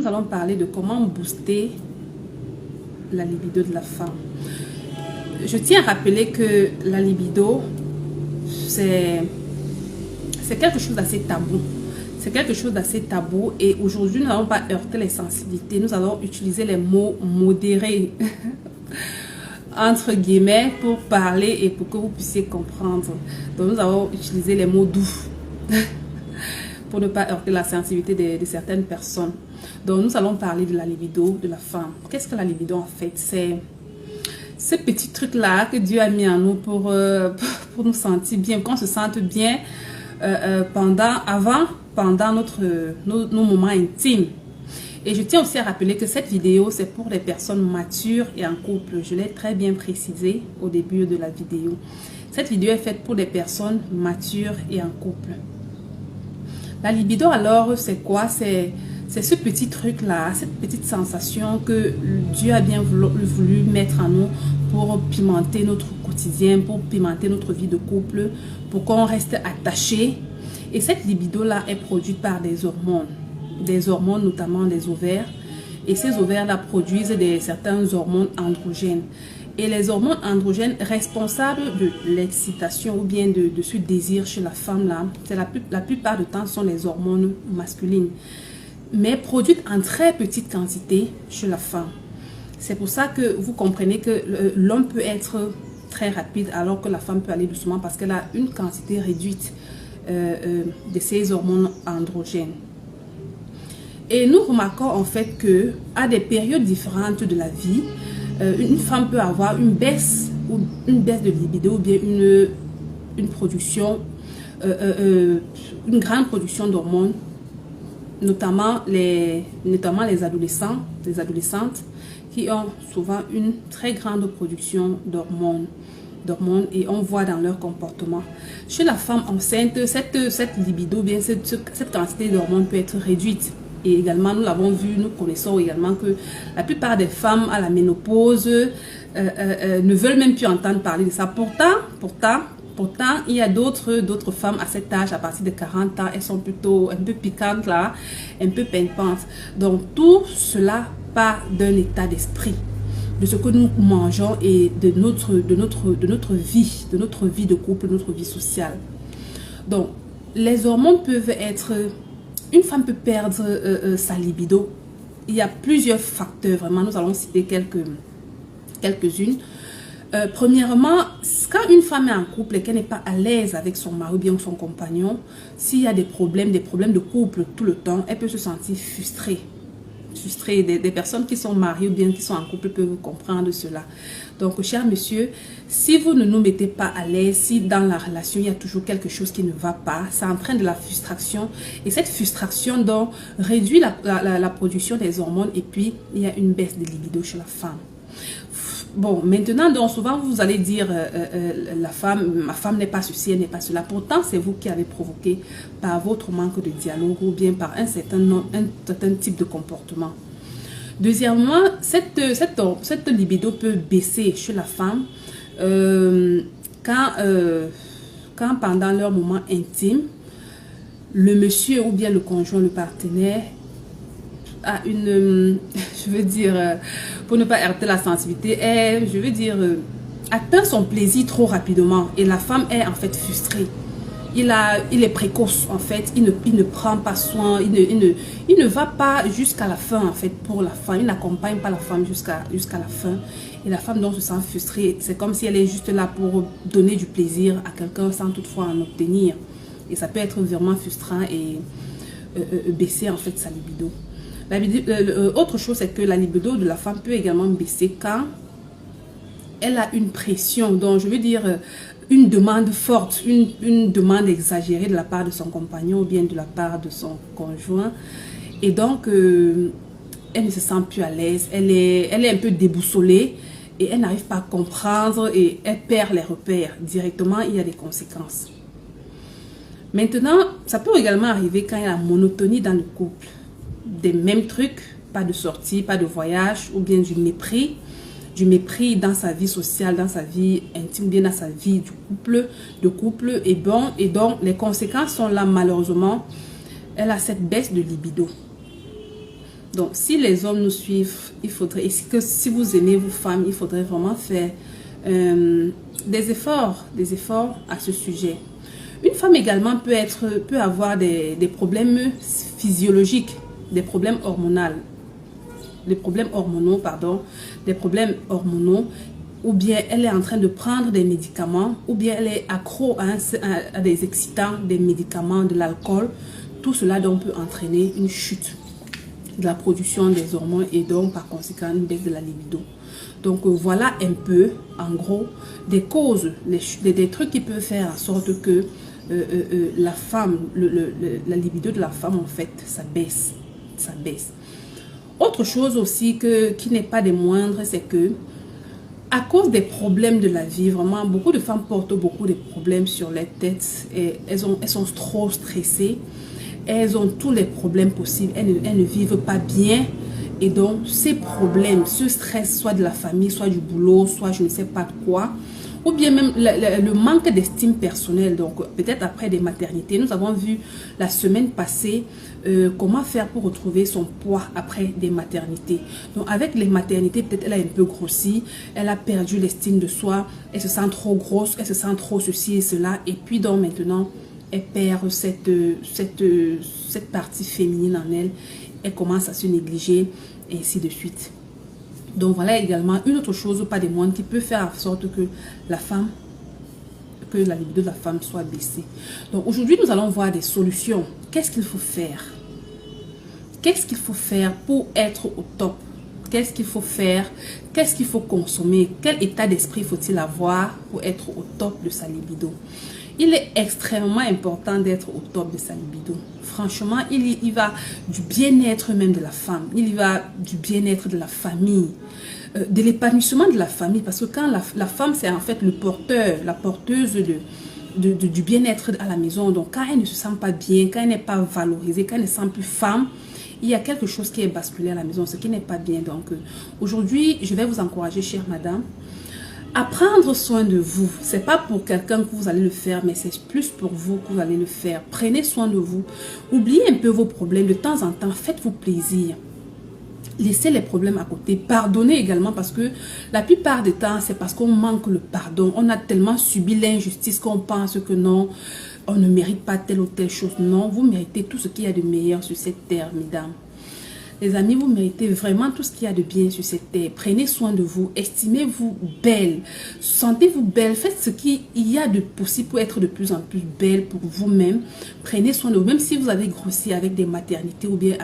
nous allons parler de comment booster la libido de la femme. Je tiens à rappeler que la libido, c'est quelque chose d'assez tabou. C'est quelque chose d'assez tabou et aujourd'hui, nous n'allons pas heurter les sensibilités. Nous allons utiliser les mots modérés, entre guillemets, pour parler et pour que vous puissiez comprendre. Donc, nous allons utiliser les mots doux pour ne pas heurter la sensibilité de certaines personnes. Donc, nous allons parler de la libido de la femme. Qu'est-ce que la libido en fait? C'est ce petit truc-là que Dieu a mis en nous pour nous sentir bien, qu'on se sente bien pendant nos moments intimes. Et je tiens aussi à rappeler que cette vidéo, c'est pour les personnes matures et en couple. Je l'ai très bien précisé au début de la vidéo. Cette vidéo est faite pour les personnes matures et en couple. La libido, alors, c'est quoi? C'est ce petit truc-là, cette petite sensation que Dieu a bien voulu mettre en nous pour pimenter notre quotidien, pour pimenter notre vie de couple, pour qu'on reste attaché. Et cette libido-là est produite par des hormones notamment des ovaires. Et ces ovaires-là produisent certains hormones androgènes. Et les hormones androgènes responsables de l'excitation ou bien de ce désir chez la femme, là, la plupart du temps sont les hormones masculines, mais produites en très petite quantité chez la femme. C'est pour ça que vous comprenez que l'homme peut être très rapide alors que la femme peut aller doucement parce qu'elle a une quantité réduite de ces hormones androgènes. Et nous remarquons en fait que à des périodes différentes de la vie, une femme peut avoir une baisse de libido ou bien une production, une grande production d'hormones, notamment les adolescentes qui ont souvent une très grande production d'hormones et on voit dans leur comportement. Chez la femme enceinte, cette libido, bien cette quantité d'hormones peut être réduite. Et également, nous l'avons vu, nous connaissons également que la plupart des femmes à la ménopause ne veulent même plus entendre parler de ça. Pourtant, il y a d'autres femmes à cet âge, à partir de 40 ans, elles sont plutôt un peu piquantes là, un peu pimpantes. Donc, tout cela part d'un état d'esprit, de ce que nous mangeons et de notre vie, de couple, de notre vie sociale. Donc, les hormones peuvent être... Une femme peut perdre sa libido. Il y a plusieurs facteurs, vraiment, nous allons citer quelques-unes. Premièrement, quand une femme est en couple et qu'elle n'est pas à l'aise avec son mari ou bien son compagnon, s'il y a des problèmes de couple tout le temps, elle peut se sentir frustrée. Des personnes qui sont mariées ou bien qui sont en couple peuvent comprendre cela. Donc, cher monsieur, si vous ne nous mettez pas à l'aise, si dans la relation il y a toujours quelque chose qui ne va pas, ça entraîne de la frustration et cette frustration donc réduit la production des hormones et puis il y a une baisse de libido chez la femme. Bon, maintenant, donc souvent vous allez dire ma femme n'est pas ceci, elle n'est pas cela. Pourtant, c'est vous qui avez provoqué par votre manque de dialogue ou bien par un certain type de comportement. Deuxièmement, cette libido peut baisser chez la femme quand pendant leur moment intime, le monsieur ou bien le conjoint, le partenaire a une, je veux dire, pour ne pas heurter la sensibilité, atteint son plaisir trop rapidement et la femme est en fait frustrée. Il est précoce en fait, il ne prend pas soin, il ne va pas jusqu'à la fin en fait pour la femme, il n'accompagne pas la femme jusqu'à la fin et la femme donc se sent frustrée. C'est comme si elle est juste là pour donner du plaisir à quelqu'un sans toutefois en obtenir et ça peut être vraiment frustrant et baisser en fait sa libido. Autre chose, c'est que la libido de la femme peut également baisser quand elle a une pression, donc je veux dire une demande forte, une demande exagérée de la part de son compagnon ou bien de la part de son conjoint. Et donc, elle ne se sent plus à l'aise, elle est un peu déboussolée et elle n'arrive pas à comprendre et elle perd les repères. Directement, il y a des conséquences. Maintenant, ça peut également arriver quand il y a la monotonie dans le couple. Des mêmes trucs, pas de sortie, pas de voyage ou bien du mépris dans sa vie sociale, dans sa vie intime, bien dans sa vie de couple et bon. Et donc, les conséquences sont là malheureusement. Elle a cette baisse de libido. Donc, si les hommes nous suivent, il faudrait, et que si vous aimez vos femmes, il faudrait vraiment faire des efforts à ce sujet. Une femme également peut avoir des problèmes physiologiques, des problèmes hormonaux, ou bien elle est en train de prendre des médicaments, ou bien elle est accro à des excitants, des médicaments, de l'alcool. Tout cela donc peut entraîner une chute de la production des hormones et donc par conséquent une baisse de la libido. Donc voilà un peu en gros des causes, des trucs qui peuvent faire en sorte que la femme, la libido de la femme en fait ça baisse. Autre chose aussi qui n'est pas des moindres, c'est que à cause des problèmes de la vie, vraiment beaucoup de femmes portent beaucoup de problèmes sur leur tête et elles sont trop stressées. Elles ont tous les problèmes possibles, elles ne vivent pas bien. Et donc, ces problèmes, ce stress, soit de la famille, soit du boulot, soit je ne sais pas de quoi, ou bien même le manque d'estime personnelle. Donc, peut-être après des maternités. Nous avons vu la semaine passée comment faire pour retrouver son poids après des maternités. Donc, avec les maternités, peut-être elle a un peu grossi, elle a perdu l'estime de soi, elle se sent trop grosse, elle se sent trop ceci et cela. Et puis, donc, maintenant, elle perd cette partie féminine en elle. Elle commence à se négliger et ainsi de suite. Donc voilà également une autre chose, pas des moindres, qui peut faire en sorte que la libido de la femme soit baissée. Donc aujourd'hui, nous allons voir des solutions. Qu'est-ce qu'il faut faire? Qu'est-ce qu'il faut faire pour être au top? Qu'est-ce qu'il faut faire? Qu'est-ce qu'il faut consommer? Quel état d'esprit faut-il avoir pour être au top de sa libido? Il est extrêmement important d'être au top de sa libido. Franchement, il va du bien-être même de la femme. Il y va du bien-être de la famille, de l'épanouissement de la famille. Parce que quand la femme, c'est en fait le porteur, la porteuse du bien-être à la maison. Donc, quand elle ne se sent pas bien, quand elle n'est pas valorisée, quand elle ne se sent plus femme, il y a quelque chose qui est basculé à la maison, ce qui n'est pas bien. Donc, aujourd'hui, je vais vous encourager, chère madame, à prendre soin de vous. C'est pas pour quelqu'un que vous allez le faire, mais c'est plus pour vous que vous allez le faire. Prenez soin de vous. Oubliez un peu vos problèmes. De temps en temps, faites-vous plaisir. Laissez les problèmes à côté. Pardonnez également parce que la plupart du temps, c'est parce qu'on manque le pardon. On a tellement subi l'injustice qu'on pense que non, on ne mérite pas telle ou telle chose. Non, vous méritez tout ce qu'il y a de meilleur sur cette terre, mesdames. Les amis, vous méritez vraiment tout ce qu'il y a de bien sur cette terre. Prenez soin de vous. Estimez-vous belle. Sentez-vous belle. Faites ce qu'il y a de possible pour être de plus en plus belle pour vous-même. Prenez soin de vous. Même si vous avez grossi avec des maternités ou bien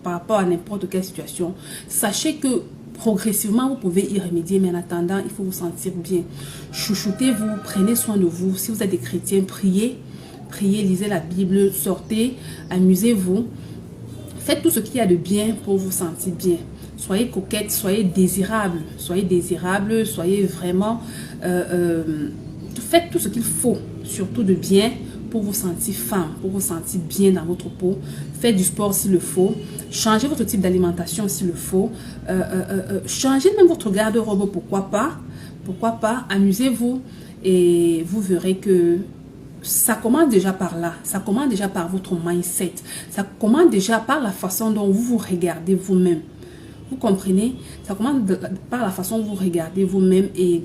par rapport à n'importe quelle situation, sachez que progressivement, vous pouvez y remédier. Mais en attendant, il faut vous sentir bien. Chouchoutez-vous. Prenez soin de vous. Si vous êtes des chrétiens, priez. Priez, lisez la Bible, sortez, amusez-vous. Faites tout ce qu'il y a de bien pour vous sentir bien. Soyez coquette, soyez désirable. Soyez vraiment... faites tout ce qu'il faut, surtout de bien, pour vous sentir femme, pour vous sentir bien dans votre peau. Faites du sport s'il le faut. Changez votre type d'alimentation s'il le faut. Changez même votre garde-robe, pourquoi pas. Pourquoi pas. Amusez-vous et vous verrez que... ça commence déjà par là, ça commence déjà par votre mindset, ça commence déjà par la façon dont vous vous regardez vous-même. Vous comprenez? Ça commence par la façon dont vous regardez vous-même et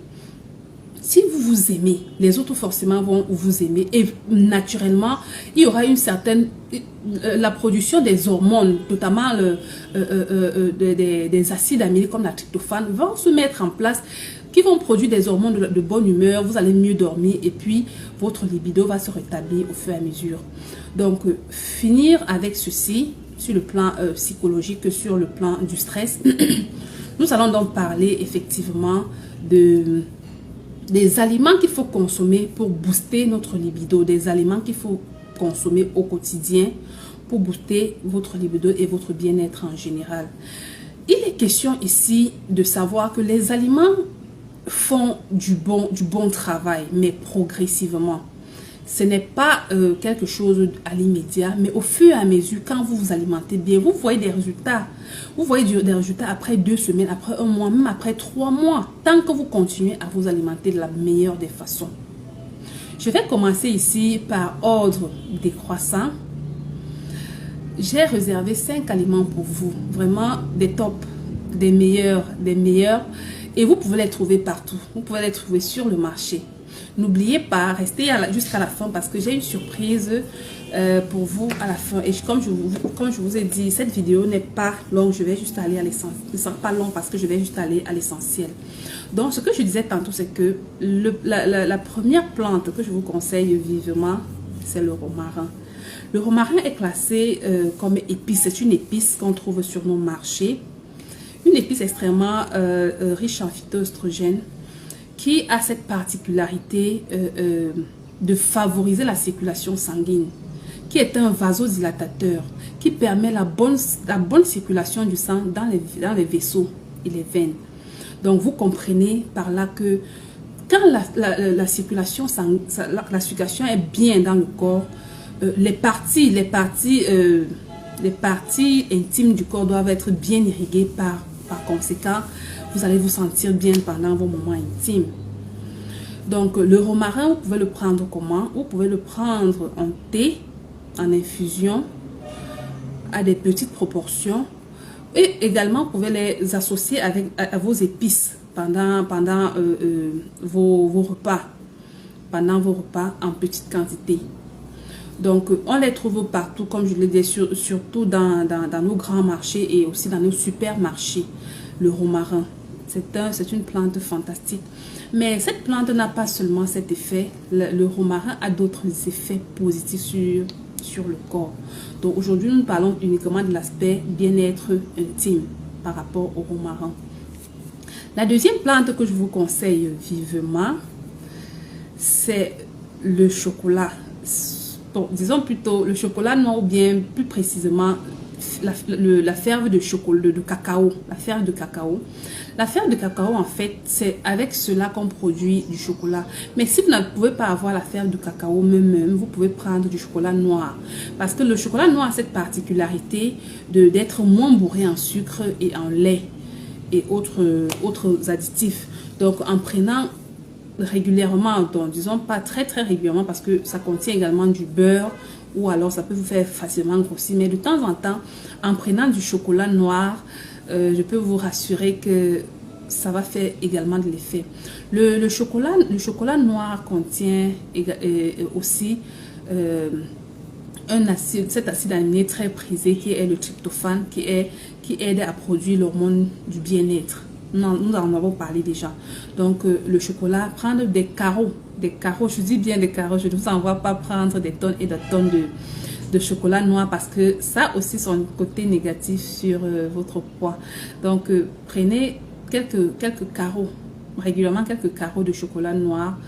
si vous vous aimez, les autres forcément vont vous aimer et naturellement, il y aura une certaine... la production des hormones, notamment des acides aminés comme la tryptophane, vont se mettre en place qui vont produire des hormones de bonne humeur, vous allez mieux dormir et puis votre libido va se rétablir au fur et à mesure. Donc, finir avec ceci sur le plan psychologique que sur le plan du stress. Nous allons donc parler effectivement des aliments qu'il faut consommer pour booster notre libido, des aliments qu'il faut consommer au quotidien pour booster votre libido et votre bien-être en général. Il est question ici de savoir que les aliments font du bon travail, mais progressivement. Ce n'est pas quelque chose à l'immédiat, mais au fur et à mesure, quand vous vous alimentez bien, vous voyez des résultats. Vous voyez des résultats après 2 semaines, après 1 mois, même après 3 mois, tant que vous continuez à vous alimenter de la meilleure des façons. Je vais commencer ici par ordre décroissant. j'ai réservé 5 aliments pour vous, vraiment des tops, des meilleurs, et vous pouvez les trouver partout, vous pouvez les trouver sur le marché. N'oubliez pas, restez jusqu'à la fin parce que j'ai une surprise pour vous à la fin. Et comme je vous ai dit, cette vidéo n'est pas longue, je vais juste aller à l'essentiel. Ce ne sera pas long parce que je vais juste aller à l'essentiel. Donc, ce que je disais tantôt, c'est que la première plante que je vous conseille vivement, c'est le romarin. Le romarin est classé comme épice. C'est une épice qu'on trouve sur nos marchés. Une épice extrêmement riche en phytoestrogènes qui a cette particularité de favoriser la circulation sanguine, qui est un vasodilatateur, qui permet la bonne circulation du sang dans les vaisseaux et les veines. Donc, vous comprenez par là que quand la circulation est bien dans le corps, les parties intimes du corps doivent être bien irriguées par conséquent, vous allez vous sentir bien pendant vos moments intimes. Donc, le romarin, vous pouvez le prendre comment? Vous pouvez le prendre en thé, en infusion, à des petites proportions. Et également, vous pouvez les associer à vos épices pendant vos repas. Pendant vos repas en petite quantité. Donc, on les trouve partout, comme je l'ai dit, surtout dans nos grands marchés et aussi dans nos supermarchés. Le romarin, c'est une plante fantastique. Mais cette plante n'a pas seulement cet effet. Le romarin a d'autres effets positifs sur le corps. Donc, aujourd'hui, nous parlons uniquement de l'aspect bien-être intime par rapport au romarin. La deuxième plante que je vous conseille vivement, c'est le chocolat. Bon, disons plutôt le chocolat noir ou bien plus précisément la fève de chocolat, de cacao. La fève de cacao. La fève de cacao, en fait, c'est avec cela qu'on produit du chocolat. Mais si vous ne pouvez pas avoir la fève de cacao même, vous pouvez prendre du chocolat noir. Parce que le chocolat noir a cette particularité d'être moins bourré en sucre et en lait et autres additifs. Donc, en prenant régulièrement, donc, disons pas très régulièrement parce que ça contient également du beurre ou alors ça peut vous faire facilement grossir, mais de temps en temps, en prenant du chocolat noir, je peux vous rassurer que ça va faire également de l'effet. Le chocolat noir contient aussi cet acide aminé très prisé qui est le tryptophane, qui aide à produire l'hormone du bien-être. Nous en avons parlé déjà. Donc, le chocolat, prendre des carreaux, je dis bien des carreaux, je ne vous envoie pas prendre des tonnes et des tonnes de chocolat noir parce que ça aussi son côté négatif sur votre poids. Donc, prenez quelques carreaux, régulièrement quelques carreaux de chocolat noir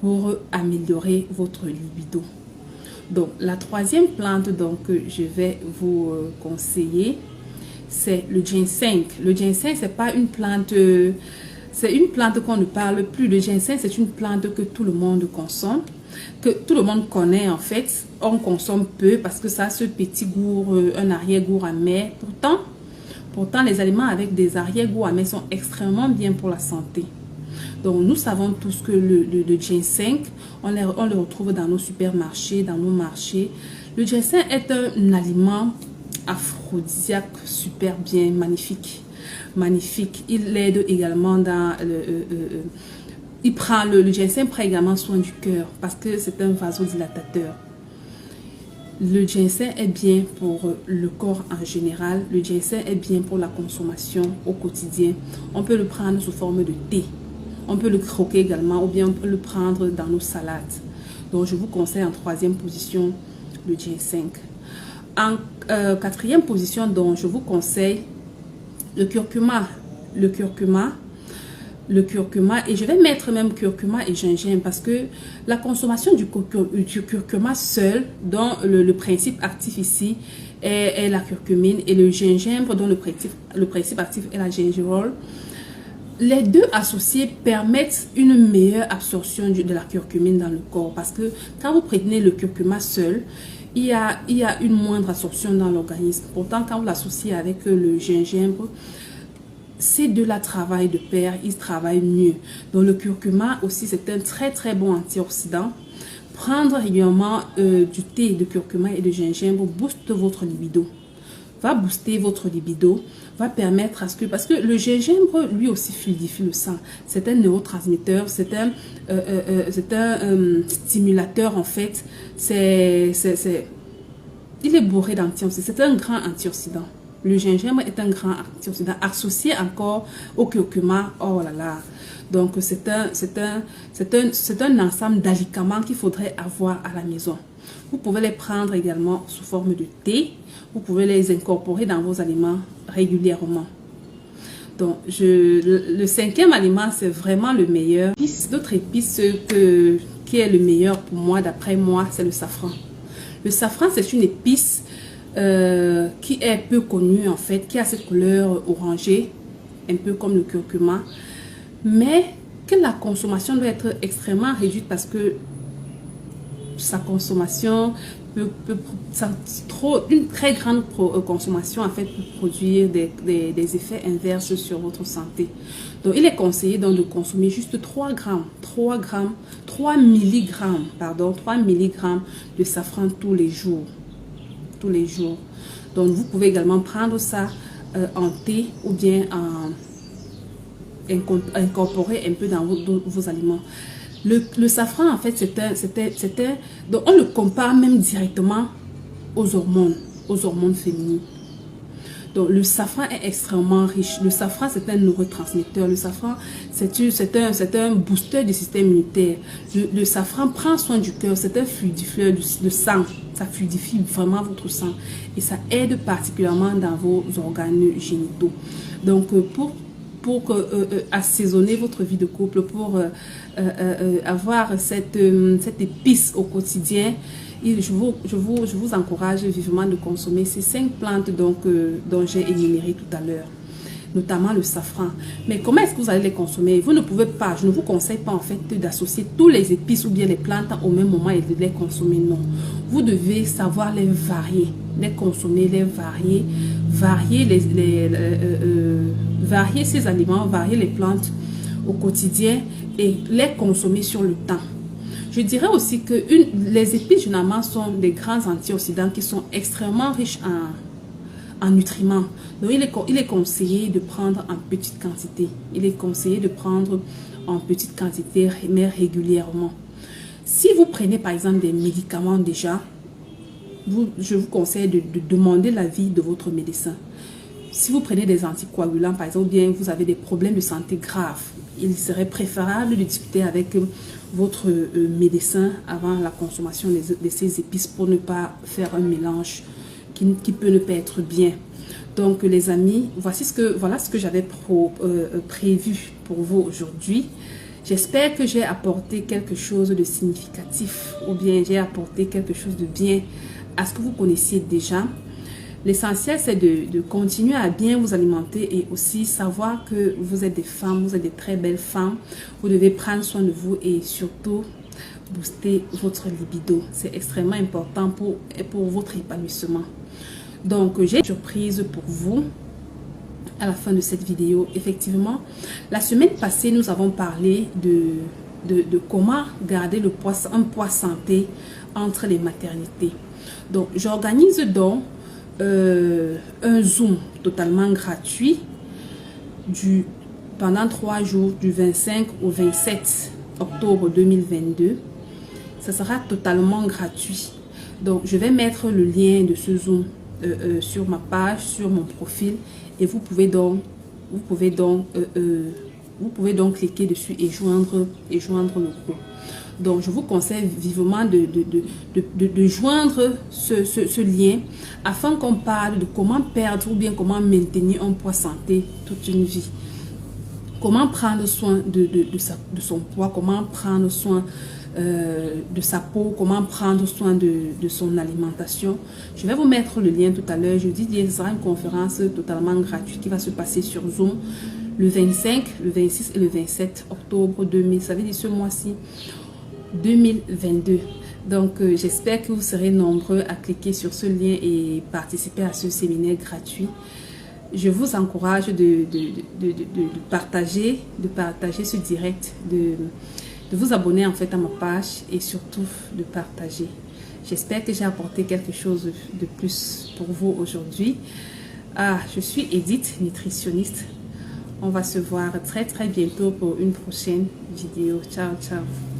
pour améliorer votre libido. Donc, la troisième plante donc, que je vais vous conseiller, c'est le ginseng. Le ginseng, c'est pas une plante, c'est une plante qu'on ne parle plus. Le ginseng, c'est une plante que tout le monde consomme, que tout le monde connaît en fait. On consomme peu parce que ça a ce petit goût, un arrière-goût amer. Pourtant, les aliments avec des arrière-goûts amers sont extrêmement bien pour la santé. Donc, nous savons tous que le ginseng, on le retrouve dans nos supermarchés, dans nos marchés. Le ginseng est un aliment aphrodisiaque super bien, magnifique. Il aide également dans le ginseng prend également soin du cœur parce que c'est un vasodilatateur. Le ginseng est bien pour le corps en général. Le ginseng est bien pour la consommation au quotidien. On peut le prendre sous forme de thé. On peut le croquer également ou bien on peut le prendre dans nos salades. Donc je vous conseille en troisième position le ginseng. En quatrième position, donc, je vous conseille le curcuma. Le curcuma, et je vais mettre même curcuma et gingembre parce que la consommation du curcuma seul, dont le principe actif ici est la curcumine, et le gingembre, dont le principe actif est la gingerol, les deux associés permettent une meilleure absorption de la curcumine dans le corps parce que quand vous prenez le curcuma seul, il y a une moindre absorption dans l'organisme. Pourtant, quand vous l'associez avec le gingembre, ces deux-là travaillent de pair, ils travaillent mieux. Donc, le curcuma aussi, c'est un très bon antioxydant. Prendre régulièrement du thé de curcuma et de gingembre booste votre libido. Va booster votre libido, va permettre à ce que... Parce que le gingembre, lui aussi, fluidifie le sang. C'est un neurotransmetteur, c'est un stimulateur, en fait. Il est bourré d'antioxydants. C'est un grand antioxydant. Le gingembre est un grand antioxydant associé encore au curcuma. Oh là là. Donc, c'est un ensemble d'alicaments qu'il faudrait avoir à la maison. Vous pouvez les prendre également sous forme de thé. Vous pouvez les incorporer dans vos aliments régulièrement. Donc, le cinquième aliment, c'est vraiment le meilleur. D'autres épices qui est le meilleur pour moi, d'après moi, c'est le safran. Le safran, c'est une épice qui est peu connue, en fait, qui a cette couleur orangée, un peu comme le curcuma, mais que la consommation doit être extrêmement réduite parce que sa consommation une très grande consommation en fait peut produire des effets inverses sur votre santé. Donc il est conseillé donc de consommer juste 3 milligrammes de safran tous les jours. Donc vous pouvez également prendre ça en thé ou bien incorporer un peu dans vos aliments. Le safran, en fait, donc on le compare même directement aux hormones féminines. Donc, le safran est extrêmement riche. Le safran, c'est un neurotransmetteur. Le safran, c'est un booster du système immunitaire. Le safran prend soin du cœur. C'est un fluidifieur de sang. Ça fluidifie vraiment votre sang. Et ça aide particulièrement dans vos organes génitaux. Donc, pour assaisonner votre vie de couple, pour avoir cette épice au quotidien, je vous encourage vivement de consommer ces 5 plantes dont j'ai énuméré tout à l'heure, notamment le safran. Mais comment est-ce que vous allez les consommer? Vous ne pouvez pas, je ne vous conseille pas en fait d'associer tous les épices ou bien les plantes au même moment et de les consommer, non. Vous devez savoir les varier, les consommer, les varier, varier ces aliments, varier les plantes au quotidien et les consommer sur le temps. Je dirais aussi que les épices généralement sont des grands antioxydants qui sont extrêmement riches en nutriments. Donc il est conseillé de prendre en petite quantité. Il est conseillé de prendre en petite quantité mais régulièrement. Si vous prenez par exemple des médicaments déjà, je vous conseille de demander l'avis de votre médecin. Si vous prenez des anticoagulants, par exemple, bien vous avez des problèmes de santé graves, il serait préférable de discuter avec votre médecin avant la consommation de ces épices pour ne pas faire un mélange qui peut ne pas être bien. Donc, les amis, voilà ce que j'avais prévu pour vous aujourd'hui. J'espère que j'ai apporté quelque chose de significatif ou bien j'ai apporté quelque chose de bien à ce que vous connaissiez déjà. L'essentiel, c'est de continuer à bien vous alimenter et aussi savoir que vous êtes des femmes, vous êtes des très belles femmes. Vous devez prendre soin de vous et surtout booster votre libido. C'est extrêmement important pour votre épanouissement. Donc, j'ai une surprise pour vous à la fin de cette vidéo. Effectivement, la semaine passée, nous avons parlé de comment garder un poids santé entre les maternités. Donc, j'organise donc un Zoom totalement gratuit pendant 3 jours du 25 au 27 octobre 2022. Ça sera totalement gratuit. Donc, je vais mettre le lien de ce Zoom sur ma page, sur mon profil et vous pouvez donc cliquer dessus et joindre le groupe. Donc, je vous conseille vivement de joindre ce lien afin qu'on parle de comment perdre ou bien comment maintenir un poids santé toute une vie. Comment prendre soin de son poids, comment prendre soin de sa peau, comment prendre soin de son alimentation. Je vais vous mettre le lien tout à l'heure. Je dis qu'il y aura une conférence totalement gratuite qui va se passer sur Zoom le 25, le 26 et le 27 octobre 2000. Ça veut dire ce mois-ci 2022. Donc, j'espère que vous serez nombreux à cliquer sur ce lien et participer à ce séminaire gratuit. Je vous encourage de partager ce direct, de de vous abonner en fait à ma page et surtout de partager. J'espère que j'ai apporté quelque chose de plus pour vous aujourd'hui. Je suis Edith, nutritionniste. On va se voir très bientôt pour une prochaine vidéo. Ciao, ciao.